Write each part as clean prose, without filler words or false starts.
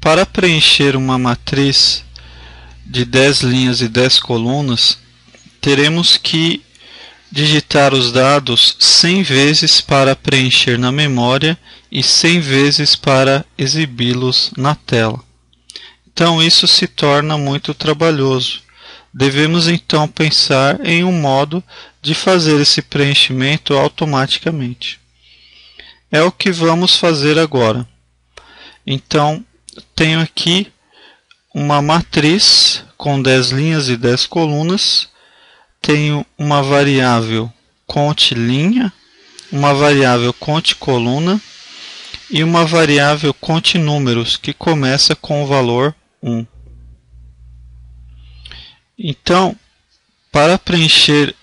para preencher uma matriz de 10 linhas e 10 colunas, teremos que digitar os dados 100 vezes para preencher na memória e 100 vezes para exibi-los na tela. Então isso se torna muito trabalhoso. Devemos então pensar em um modo de fazer esse preenchimento automaticamente. É o que vamos fazer agora. Então, tenho aqui uma matriz com 10 linhas e 10 colunas. Tenho uma variável conte linha, uma variável conte coluna e uma variável conte números, que começa com o valor 1. Então, para preencher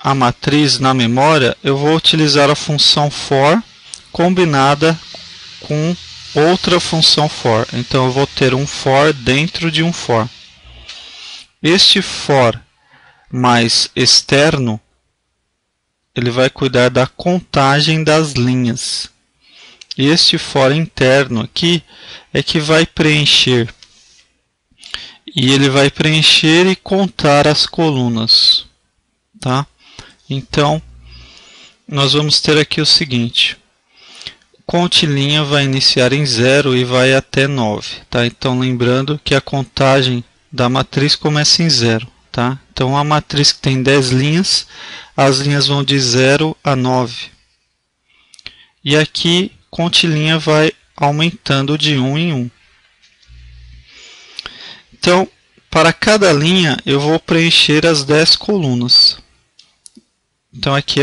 a matriz na memória, eu vou utilizar a função for combinada com outra função for. Então eu vou ter um for dentro de um for. Este for mais externo, ele vai cuidar da contagem das linhas. E este for interno aqui é que vai preencher. E ele vai preencher e contar as colunas, tá? Então, nós vamos ter aqui o seguinte: conte linha vai iniciar em 0 e vai até 9, tá? Então, lembrando que a contagem da matriz começa em 0, tá? Então, a matriz que tem 10 linhas, as linhas vão de 0 a 9. E aqui, conte linha vai aumentando de 1 em 1. Então, para cada linha, eu vou preencher as 10 colunas. Então, aqui,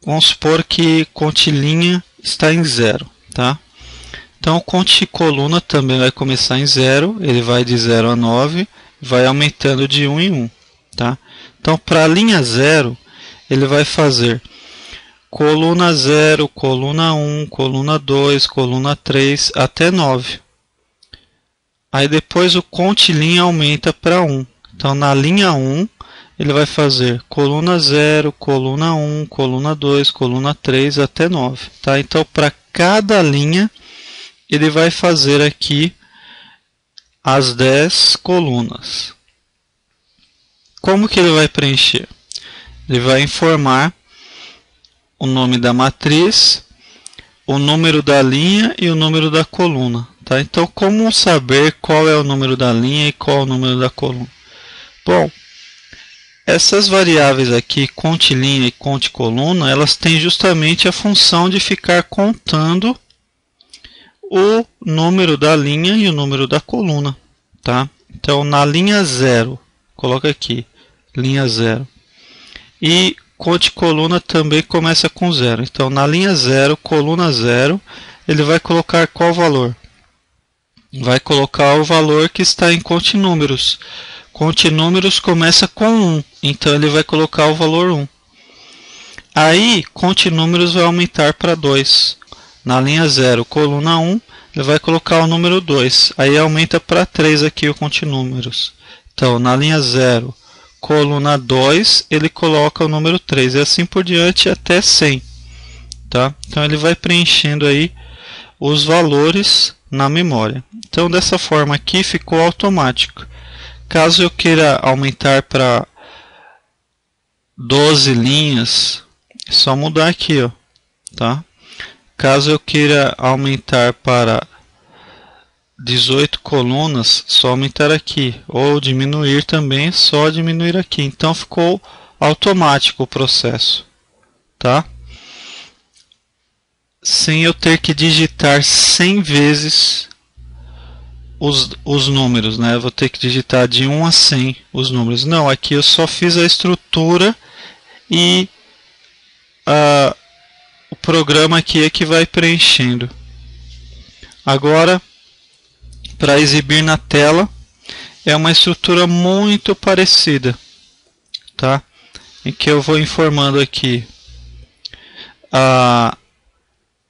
vamos supor que conte linha está em 0, tá? Então, o conte coluna também vai começar em 0, ele vai de 0 a 9, vai aumentando de 1 em 1, tá? Então, para a linha 0, ele vai fazer coluna 0, coluna 1, coluna 2, coluna 3, até 9. Aí depois o conte linha aumenta para 1. Então, na linha 1, ele vai fazer coluna 0, coluna 1, coluna 2, coluna 3, até 9. Tá? Então, para cada linha, ele vai fazer aqui as 10 colunas. Como que ele vai preencher? Ele vai informar o nome da matriz, o número da linha e o número da coluna. Tá? Então, como saber qual é o número da linha e qual é o número da coluna? Bom, essas variáveis aqui, conte linha e conte coluna, elas têm justamente a função de ficar contando o número da linha e o número da coluna. Tá? Então, na linha 0, coloca aqui, linha 0. E conte coluna também começa com 0. Então, na linha 0, coluna 0, ele vai colocar qual valor? Vai colocar o valor que está em conte números. Conte números começa com 1, então ele vai colocar o valor 1. Aí, conte números vai aumentar para 2. Na linha 0, coluna 1, ele vai colocar o número 2. Aí aumenta para 3 aqui o conte números. Então, na linha 0, coluna 2, ele coloca o número 3. E assim por diante até 100. Tá? Então, ele vai preenchendo aí os valores na memória. Então, dessa forma aqui ficou automático. Caso eu queira aumentar para 12 linhas, é só mudar aqui, ó, tá? Caso eu queira aumentar para 18 colunas, só aumentar aqui. Ou diminuir também, só diminuir aqui. Então ficou automático o processo, tá? Sem eu ter que digitar 100 vezes os números, né? Eu vou ter que digitar de 1 a 100 os números. Não, aqui eu só fiz a estrutura e o programa aqui é que vai preenchendo. Agora, para exibir na tela, é uma estrutura muito parecida, tá? Em que eu vou informando aqui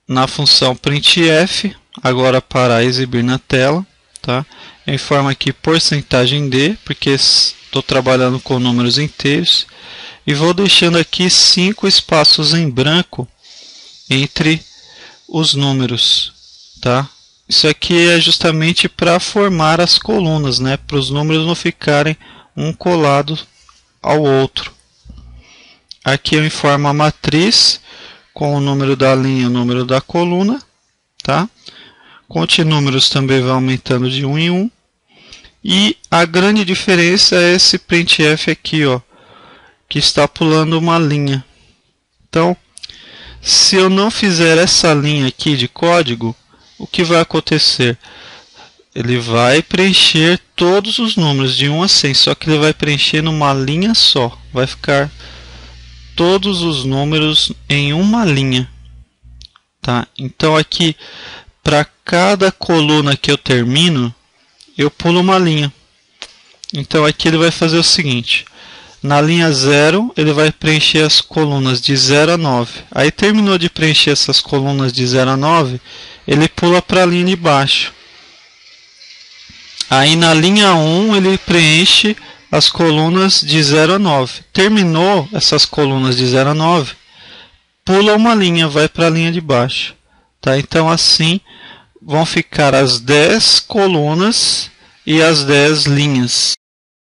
na função printf, agora para exibir na tela. Tá? Eu informo aqui porcentagem %d, porque estou trabalhando com números inteiros, e vou deixando aqui 5 espaços em branco entre os números, tá? Isso aqui é justamente para formar as colunas, né? Para os números não ficarem um colado ao outro. Aqui eu informo a matriz com o número da linha e o número da coluna, tá? Continúmeros também vai aumentando de 1 em 1. E a grande diferença é esse printf aqui, ó, que está pulando uma linha. Então, se eu não fizer essa linha aqui de código, o que vai acontecer? Ele vai preencher todos os números de 1 a 100, só que ele vai preencher numa linha só. Vai ficar todos os números em uma linha, tá? Então aqui, para cada coluna que eu termino, eu pulo uma linha. Então aqui ele vai fazer o seguinte: na linha 0 ele vai preencher as colunas de 0 a 9. Aí terminou de preencher essas colunas de 0 a 9, ele pula para a linha de baixo. Aí na linha 1 ele preenche as colunas de 0 a 9. Terminou essas colunas de 0 a 9, pula uma linha, vai para a linha de baixo. Tá? Então assim vão ficar as 10 colunas e as 10 linhas.